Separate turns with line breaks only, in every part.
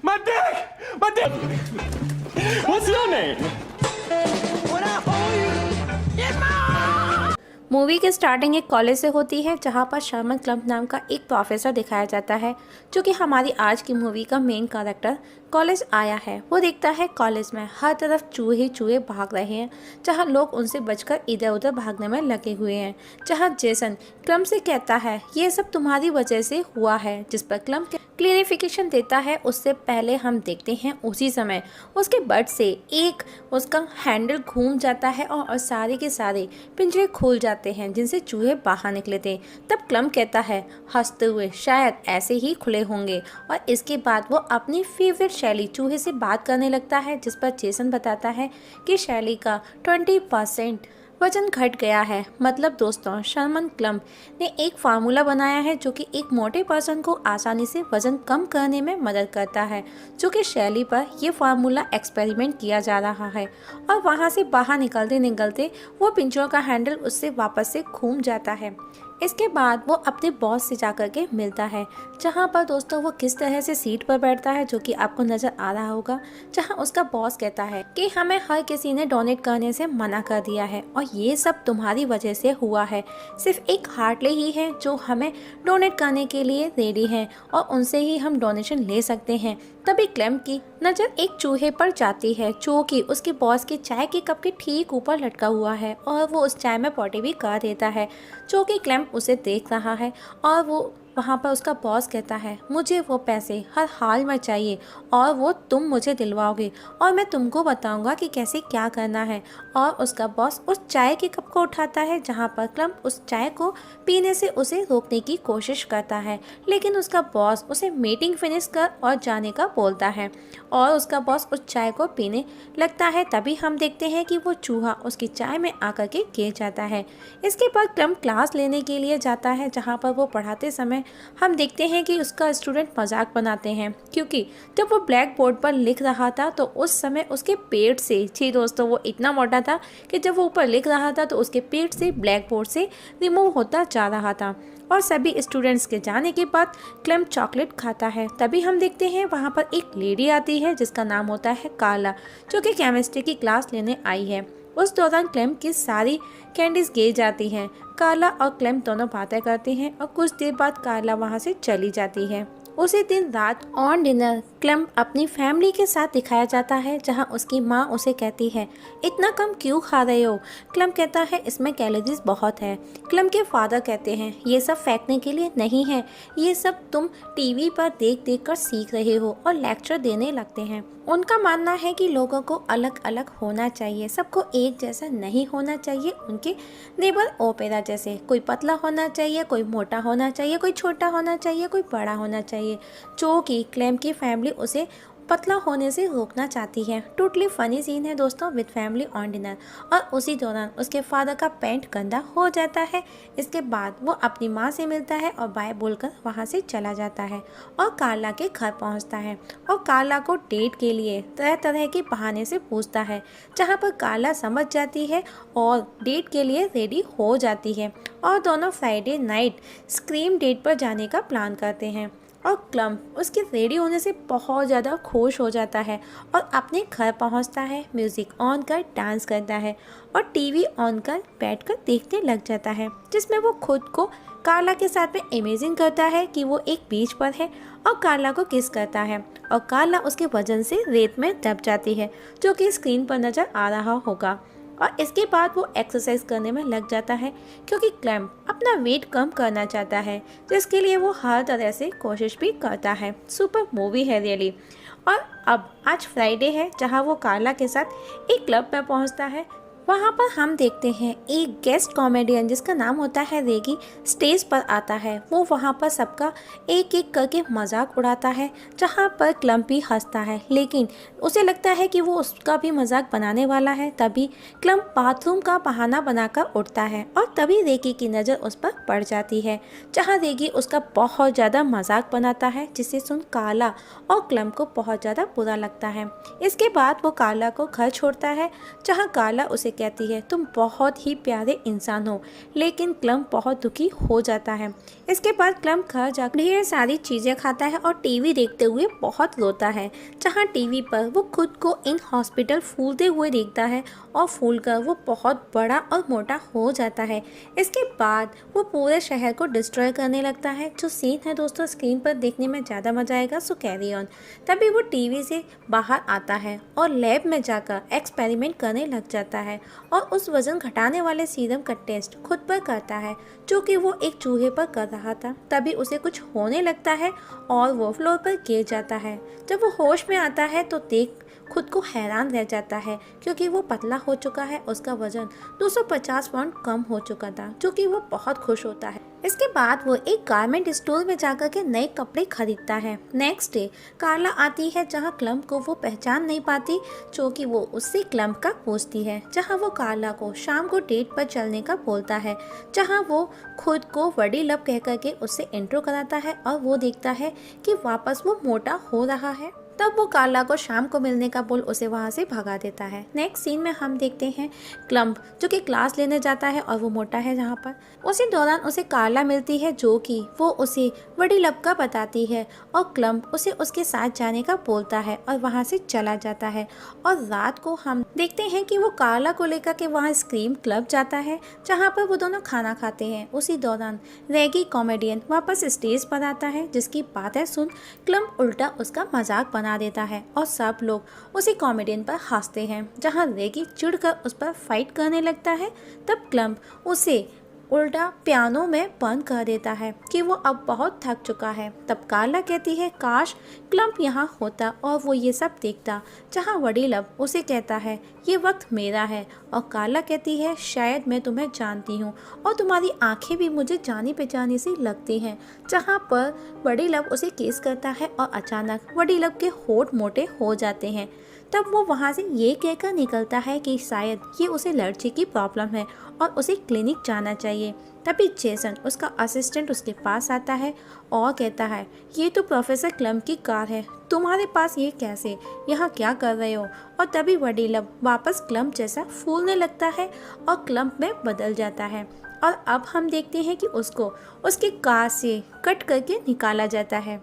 My dick! My dick! What's your name?
Movie की starting एक college से होती है जहाँ पर शर्मन क्लम्प नाम का एक प्रोफेसर दिखाया जाता है जो कि हमारी आज की मूवी का मेन कैरेक्टर। कॉलेज आया है, वो देखता है कॉलेज में हर तरफ चूहे चूहे भाग रहे हैं, जहाँ लोग उनसे बचकर इधर उधर भागने में लगे हुए हैं। जहाँ जेसन क्लम्प से कहता है ये सब तुम्हारी वजह से हुआ है, जिस पर क्लम्प क्लियरिफिकेशन देता है। उससे पहले हम देखते हैं उसी समय उसके बट से एक उसका हैंडल घूम जाता है और सारे के सारे पिंजरे खुल जाते हैं जिनसे चूहे बाहर निकले थे। तब क्लम्प कहता है हंसते हुए शायद ऐसे ही खुले होंगे, और इसके बाद वो अपनी फेवरेट शैली चूहे से बात करने लगता है, जिस पर जेसन बताता है कि शैली का 20% वजन घट गया है। मतलब दोस्तों, शर्मन क्लम्प ने एक फार्मूला बनाया है जो कि एक मोटे पर्सन को आसानी से वजन कम करने में मदद करता है, जो कि शैली पर यह फार्मूला एक्सपेरिमेंट किया जा रहा है। और वहां से बाहर निकलते निकलते वो पिंजरों का हैंडल उससे वापस से घूम जाता है। इसके बाद वो अपने बॉस से जाकर के मिलता है, जहाँ पर दोस्तों वो किस तरह से सीट पर बैठता है जो कि आपको नज़र आ रहा होगा। जहाँ उसका बॉस कहता है कि हमें हर किसी ने डोनेट करने से मना कर दिया है और ये सब तुम्हारी वजह से हुआ है। सिर्फ एक हार्टले ही है जो हमें डोनेट करने के लिए रेडी है और उनसे ही हम डोनेशन ले सकते हैं। तभी क्लम्प की नज़र एक चूहे पर जाती है जो कि उसके बॉस के चाय के कप के ठीक ऊपर लटका हुआ है, और वो उस चाय में पॉटी भी कर देता है, जो कि क्लम्प उसे देख रहा है। और वो वहाँ पर उसका बॉस कहता है मुझे वो पैसे हर हाल में चाहिए और वो तुम मुझे दिलवाओगे और मैं तुमको बताऊंगा कि कैसे क्या करना है। और उसका बॉस उस चाय के कप को उठाता है, जहाँ पर क्लम्प उस चाय को पीने से उसे रोकने की कोशिश करता है, लेकिन उसका बॉस उसे मीटिंग फिनिश कर और जाने का बोलता है और उसका बॉस उस चाय को पीने लगता है। तभी हम देखते हैं कि वो चूहा उसकी चाय में आकर के गिर जाता है। इसके बाद क्लम्प क्लास लेने के लिए जाता है, जहाँ पर वो पढ़ाते समय हम देखते हैं कि उसका स्टूडेंट मजाक बनाते हैं, क्योंकि जब वो ब्लैक बोर्ड पर लिख रहा था तो उस समय उसके पेट से, जी दोस्तों, वो इतना मोटा था कि जब वो ऊपर लिख रहा था तो उसके पेट से ब्लैक बोर्ड से रिमूव होता जा रहा था। और सभी स्टूडेंट्स के जाने के बाद क्लम्प चॉकलेट खाता है। तभी हम देखते हैं वहाँ पर एक लेडी आती है जिसका नाम होता है कार्ला, जो कि केमिस्ट्री की क्लास लेने आई है। उस दौरान क्लम्प की सारी कैंडीज गिर जाती हैं। कार्ला और क्लम्प दोनों बातें करते हैं और कुछ देर बाद कार्ला वहाँ से चली जाती है। उसी दिन रात ऑन डिनर क्लम्प अपनी फैमिली के साथ दिखाया जाता है, जहां उसकी माँ उसे कहती है इतना कम क्यों खा रहे हो। क्लम्प कहता है इसमें कैलोरीज बहुत है। क्लम्प के फादर कहते हैं ये सब फेंकने के लिए नहीं है, ये सब तुम टीवी पर देख देख कर सीख रहे हो, और लेक्चर देने लगते हैं। उनका मानना है कि लोगों को अलग अलग होना चाहिए, सबको एक जैसा नहीं होना चाहिए। उनके नेबर ओपेरा जैसे कोई पतला होना चाहिए, कोई मोटा होना चाहिए, कोई छोटा होना चाहिए, कोई बड़ा होना चाहिए, जो कि क्लम्प की फैमिली उसे पतला होने से रोकना चाहती है। टोटली फनी सीन है दोस्तों विद फैमिली ऑन डिनर। और उसी दौरान उसके फादर का पैंट गंदा हो जाता है। इसके बाद वो अपनी माँ से मिलता है और बाय बोलकर वहाँ से चला जाता है और कार्ला के घर पहुँचता है और कार्ला को डेट के लिए तरह तरह के बहाने से पूछता है, जहाँ पर कार्ला समझ जाती है और डेट के लिए रेडी हो जाती है। और दोनों फ्राइडे नाइट स्क्रीम डेट पर जाने का प्लान करते हैं। और क्लम्प उसके रेडी होने से बहुत ज़्यादा खुश हो जाता है और अपने घर पहुंचता है, म्यूज़िक ऑन कर डांस करता है और टीवी ऑन कर बैठकर देखने लग जाता है, जिसमें वो खुद को कार्ला के साथ में इमेजिन करता है कि वो एक बीच पर है और कार्ला को किस करता है और कार्ला उसके वजन से रेत में दब जाती है, जो कि स्क्रीन पर नज़र आ रहा होगा। और इसके बाद वो एक्सरसाइज करने में लग जाता है, क्योंकि क्लम्प अपना वेट कम करना चाहता है, जिसके लिए वो हर तरह से कोशिश भी करता है। सुपर मूवी है रियली। और अब आज फ्राइडे है, जहाँ वो कार्ला के साथ एक क्लब में पहुँचता है। वहाँ पर हम देखते हैं एक गेस्ट कॉमेडियन जिसका नाम होता है रेगी स्टेज पर आता है। वो वहाँ पर सबका एक एक करके मजाक उड़ाता है, जहाँ पर क्लम्प भी हंसता है, लेकिन उसे लगता है कि वो उसका भी मजाक बनाने वाला है। तभी क्लम्प बाथरूम का बहाना बनाकर उठता है और तभी रेगी की नज़र उस पर पड़ जाती है, जहाँ रेगी उसका बहुत ज़्यादा मजाक बनाता है, जिसे सुन कार्ला और क्लम्प को बहुत ज़्यादा बुरा लगता है। इसके बाद वो कार्ला को घर छोड़ता है, जहाँ कार्ला उसे कहती है तुम बहुत ही प्यारे इंसान हो, लेकिन क्लम्प बहुत दुखी हो जाता है। इसके बाद क्लम्प घर जाकर ढेर सारी चीज़ें खाता है और टीवी देखते हुए बहुत रोता है, जहाँ टीवी पर वो खुद को इन हॉस्पिटल फूलते हुए देखता है और फूलकर वो बहुत बड़ा और मोटा हो जाता है। इसके बाद वो पूरे शहर को डिस्ट्रॉय करने लगता है। जो सीन है दोस्तों स्क्रीन पर देखने में ज़्यादा मज़ा आएगा, सो कैरी ऑन। तभी वो टीवी से बाहर आता है और लैब में जाकर एक्सपेरिमेंट करने लग जाता है और उस वज़न घटाने वाले सीरम का टेस्ट खुद पर करता है, जो कि वो एक चूहे पर कर रहा था। तभी उसे कुछ होने लगता है और वो फ्लोर पर गिर जाता है। जब वो होश में आता है तो देख खुद को हैरान रह जाता है, क्योंकि वो पतला हो चुका है। उसका वजन 250 पाउंड कम हो चुका था, जो कि वो बहुत खुश होता है। इसके बाद वो एक गारमेंट स्टोर में जाकर के नए कपड़े खरीदता है। नेक्स्ट डे कार्ला आती है, जहाँ क्लम्प को वो पहचान नहीं पाती, जो कि वो उससे क्लम्प का पूछती है। जहाँ वो कार्ला को शाम को डेट पर चलने का बोलता है, जहाँ वो खुद को बड़ी लब कह करके उससे इंट्रो कराता है और वो देखता है कि वापस वो मोटा हो रहा है। तब वो कार्ला को शाम को मिलने का बोल उसे वहाँ से भगा देता है। नेक्स्ट सीन में हम देखते हैं क्लम्प जो कि क्लास लेने जाता है और वो मोटा है। जहाँ पर उसी दौरान उसे कार्ला मिलती है, जो कि वो उसे बड़ी लब का बताती है और क्लम्प उसे उसके साथ जाने का बोलता है और वहाँ से चला जाता है। और रात को हम देखते हैं कि वो कार्ला को लेकर के वहाँ स्क्रीम क्लब जाता है, जहाँ पर वो दोनों खाना खाते हैं। उसी दौरान रेगी कॉमेडियन वापस स्टेज पर आता है, जिसकी बातें सुन क्लम्प उल्टा उसका मजाक बना देता है और सब लोग उसी कॉमेडियन पर हंसते हैं। जहां रेगी चिढ़कर उस पर फाइट करने लगता है, तब क्लम्प उसे उल्टा पियानो में बंद कर देता है कि वो अब बहुत थक चुका है। तब कार्ला कहती है काश क्लम्प यहाँ होता और वो ये सब देखता। जहाँ बड़ी लब उसे कहता है ये वक्त मेरा है, और कार्ला कहती है शायद मैं तुम्हें जानती हूँ और तुम्हारी आंखें भी मुझे जानी पहचानी सी लगती हैं। जहाँ पर बड़ी लब उसे किस करता है और अचानक बड़ी लब के होंठ मोटे हो जाते हैं। तब वो वहाँ से ये कहकर निकलता है कि शायद ये उसे एलर्जी की प्रॉब्लम है और उसे क्लिनिक जाना चाहिए। तभी जेसन उसका असिस्टेंट उसके पास आता है और कहता है ये तो प्रोफेसर क्लम्प की कार है, तुम्हारे पास ये कैसे, यहाँ क्या कर रहे हो। और तभी बड़ी लब वापस क्लम्प जैसा फूलने लगता है और क्लम्प में बदल जाता है। और अब हम देखते हैं कि उसको उसकी कार से कट करके निकाला जाता है।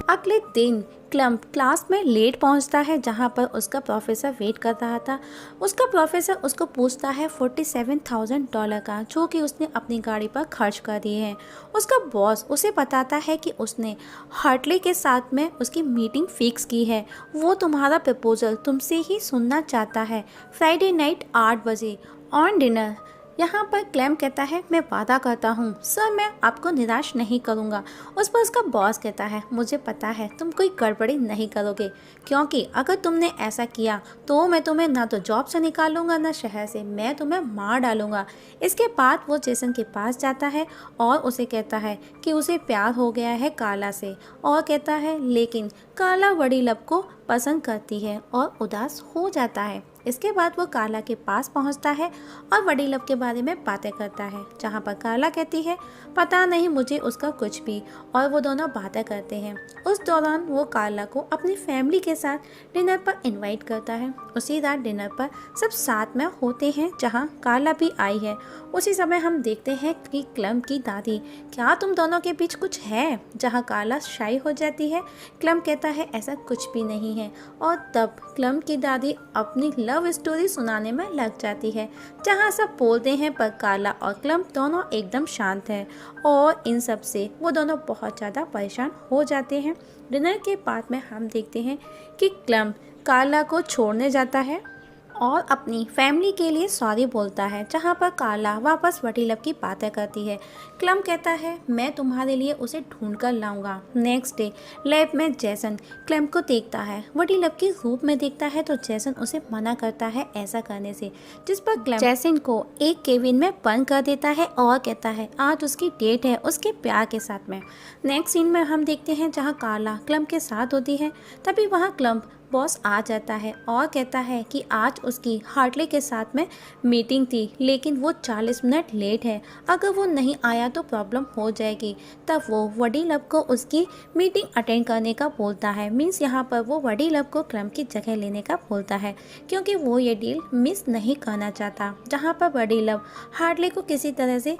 अगले दिन क्लम्प क्लास में लेट पहुंचता है, जहां पर उसका प्रोफेसर वेट कर रहा था। उसका प्रोफेसर उसको पूछता है $47,000 का, जो कि उसने अपनी गाड़ी पर खर्च कर दिए हैं। उसका बॉस उसे बताता है कि उसने हार्टले के साथ में उसकी मीटिंग फिक्स की है। वो तुम्हारा प्रपोजल तुमसे ही सुनना चाहता है फ्राइडे नाइट 8 बजे ऑन डिनर। यहाँ पर क्लैम कहता है मैं वादा करता हूँ सर, मैं आपको निराश नहीं करूँगा। उस पर उसका बॉस कहता है मुझे पता है तुम कोई गड़बड़ी नहीं करोगे, क्योंकि अगर तुमने ऐसा किया तो मैं तुम्हें ना तो जॉब से निकालूंगा ना शहर से, मैं तुम्हें मार डालूंगा। इसके बाद वो जेसन के पास जाता है और उसे कहता है कि उसे प्यार हो गया है कार्ला से, और कहता है लेकिन कार्ला बड़ी लब को पसंद करती है और उदास हो जाता है। इसके बाद वो कार्ला के पास पहुंचता है और बड़ी लब के बारे में बातें करता है, जहां पर कार्ला कहती है पता नहीं मुझे उसका कुछ भी, और वो दोनों बातें करते हैं। उस दौरान वो कार्ला को अपनी फैमिली के साथ डिनर पर इनवाइट करता है। उसी रात डिनर पर सब साथ में होते हैं, जहां कार्ला भी आई है। उसी समय हम देखते हैं कि क्लम्प की दादी क्या तुम दोनों के बीच कुछ है, जहाँ कार्ला शाई हो जाती है। क्लम्प कहता है ऐसा कुछ भी नहीं है, और तब क्लम्प की दादी अपनी लव स्टोरी सुनाने में लग जाती है, जहाँ सब बोलते हैं पर कार्ला और क्लम्प दोनों एकदम शांत हैं, और इन सब से वो दोनों बहुत ज़्यादा परेशान हो जाते हैं। डिनर के बाद में हम देखते हैं कि क्लम्प कार्ला को छोड़ने जाता है और अपनी फैमिली के लिए सॉरी बोलता है, जहाँ पर कार्ला वापस बड़ी लब की बातें करती है। क्लम्प कहता है मैं तुम्हारे लिए उसे ढूंढ कर लाऊंगा। नेक्स्ट डे लैब में जेसन क्लम्प को देखता है, बड़ी लब के रूप में देखता है, तो जेसन उसे मना करता है ऐसा करने से, जिस पर क्लम्प जेसन को एक केबिन में बंद कर देता है और कहता है आज उसकी डेट है उसके प्यार के साथ में। नेक्स्ट सीन में हम देखते हैं जहाँ कार्ला क्लम्प के साथ होती है, तभी वहाँ क्लम्प बॉस आ जाता है और कहता है कि आज उसकी हार्टली के साथ में मीटिंग थी, लेकिन वो 40 मिनट लेट है। अगर वो नहीं आया तो प्रॉब्लम हो जाएगी। तब वो वडीलव को उसकी मीटिंग अटेंड करने का बोलता है। मीन्स यहाँ पर वो वडीलव को क्लम्प की जगह लेने का बोलता है, क्योंकि वो ये डील मिस नहीं करना चाहता। जहाँ पर वडीलव हार्टली को किसी तरह से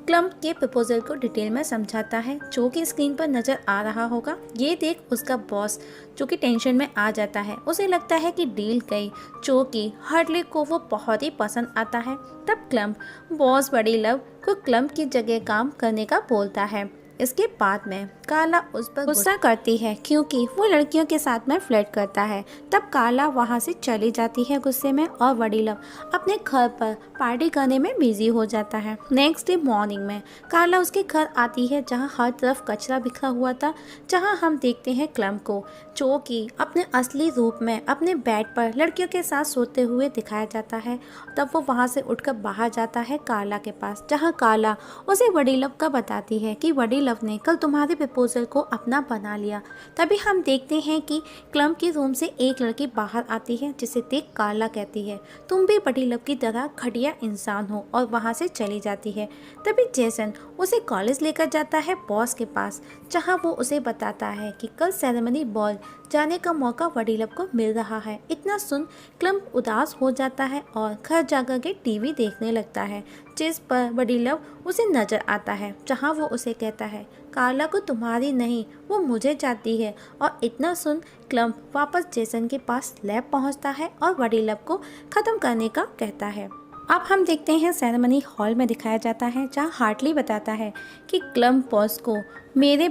क्लम्प के प्रपोजल को डिटेल में समझाता है, जो कि स्क्रीन पर नज़र आ रहा होगा। ये देख उसका बॉस जो कि टेंशन में आ जाता है। उसे लगता है कि डील गई, जो कि हार्टली को वो बहुत ही पसंद आता है। तब क्लम्प बॉस वडीलव को क्लम्प की जगह काम करने का बोलता है। इसके बाद में कार्ला उस पर गुस्सा करती है, क्योंकि वो लड़कियों के साथ में फ्लर्ट करता है। तब कार्ला वहाँ से चली जाती है गुस्से में, और वडीलव अपने घर पर पार्टी करने में बिजी हो जाता है। नेक्स्ट डे मॉर्निंग में कार्ला उसके घर आती है, जहाँ हर तरफ कचरा बिखरा हुआ था। जहाँ हम देखते हैं क्लम्प को, जो कि अपने असली रूप में अपने बेड पर लड़कियों के साथ सोते हुए दिखाया जाता है। तब वो वहाँ से उठकर बाहर जाता है कार्ला के पास, जहाँ कार्ला उसे वडीलव का बताती है कि वडीलव ने कल तुम्हारे प्रपोजल को अपना बना लिया। तभी हम देखते हैं कि क्लम्प के रूम से एक लड़की बाहर आती है, जिसे देख कार्ला कहती है तुम भी वडीलव की तरह घटिया इंसान हो, और वहाँ से चली जाती है। तभी जेसन उसे कॉलेज लेकर जाता है बॉस के पास, जहाँ वो उसे बताता है कि कल सेरेमनी बॉल जाने का मौका वडीलव को मिल रहा है। इतना सुन क्लम्प उदास हो जाता है और घर जाकर के टीवी देखने लगता है, जिस पर वडीलव उसे नजर आता है, जहाँ वो उसे कहता है कार्ला को तुम्हारी नहीं, वो मुझे चाहती है। और इतना सुन क्लम्प वापस जेसन के पास लैब पहुँचता है और वडीलव को ख़त्म करने का कहता है। अब हम देखते हैं सेरेमनी हॉल में दिखाया जाता है, जहाँ हार्टली बताता है कि क्लम्प बॉस को मेरे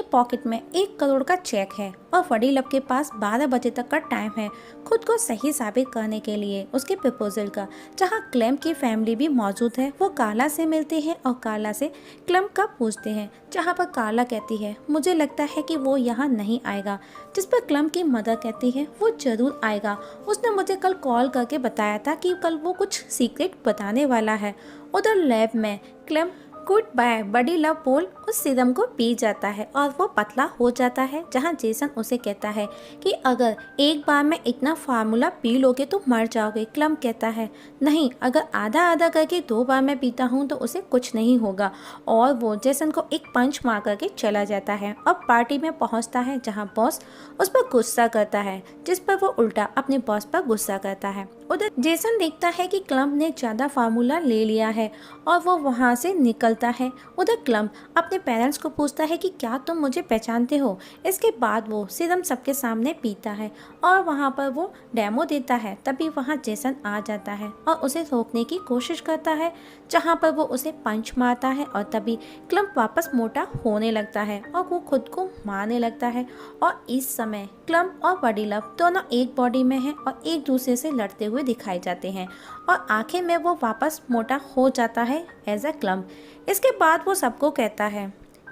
पॉकेट में 1 करोड़ का चेक है, और वडीलव के पास 12 बजे तक का टाइम है खुद को सही साबित करने के लिए उसके प्रपोजल का। जहाँ क्लम्प की फैमिली भी मौजूद है। वो कार्ला से मिलते हैं और कार्ला से क्लम्प का पूछते हैं, जहाँ पर कार्ला कहती है मुझे लगता है कि वो यहाँ नहीं आएगा। जिस पर क्लम्प की मदर कहती है वो ज़रूर आएगा, उसने मुझे कल कॉल करके बताया था कि कल वो कुछ सीक्रेट बताने वाला है। उधर लैब में क्लम्प गुड बाय वडीलव बोल उस सीरम को पी जाता है और वो पतला हो जाता है। जहाँ जेसन उसे कहता है कि अगर एक बार में इतना फार्मूला पी लोगे तो मर जाओगे। क्लम्प कहता है नहीं, अगर आधा आधा करके 2 बार में पीता हूँ तो उसे कुछ नहीं होगा। और वो जेसन को एक पंच मार करके चला जाता है और पार्टी में पहुँचता है, जहाँ बॉस उस पर गुस्सा करता है, जिस पर वो उल्टा अपने बॉस पर गुस्सा करता है। उधर जेसन देखता है कि क्लम्प ने ज़्यादा फार्मूला ले लिया है और वो वहाँ से निकलता है। उधर क्लम्प अपने पेरेंट्स को पूछता है कि क्या तुम मुझे पहचानते हो। इसके बाद वो सीरम सबके सामने पीता है और वहाँ पर वो डेमो देता है। तभी वहाँ जेसन आ जाता है और उसे रोकने की कोशिश करता है, जहाँ पर वो उसे पंच मारता है और तभी क्लम्प वापस मोटा होने लगता है और वो खुद को मारने लगता है। और इस समय क्लम्प और वडीलव दोनों एक बॉडी में हैं और एक दूसरे से लड़ते हुए दिखाई जाते हैं, और आखिर में वो वापस मोटा हो जाता है एज अ क्लम्प। इसके बाद वो सबको कहता है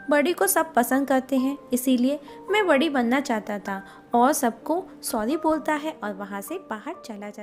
बड़ी को सब पसंद करते हैं, इसीलिए मैं बड़ी बनना चाहता था, और सबको सॉरी बोलता है और वहाँ से बाहर चला जाता है।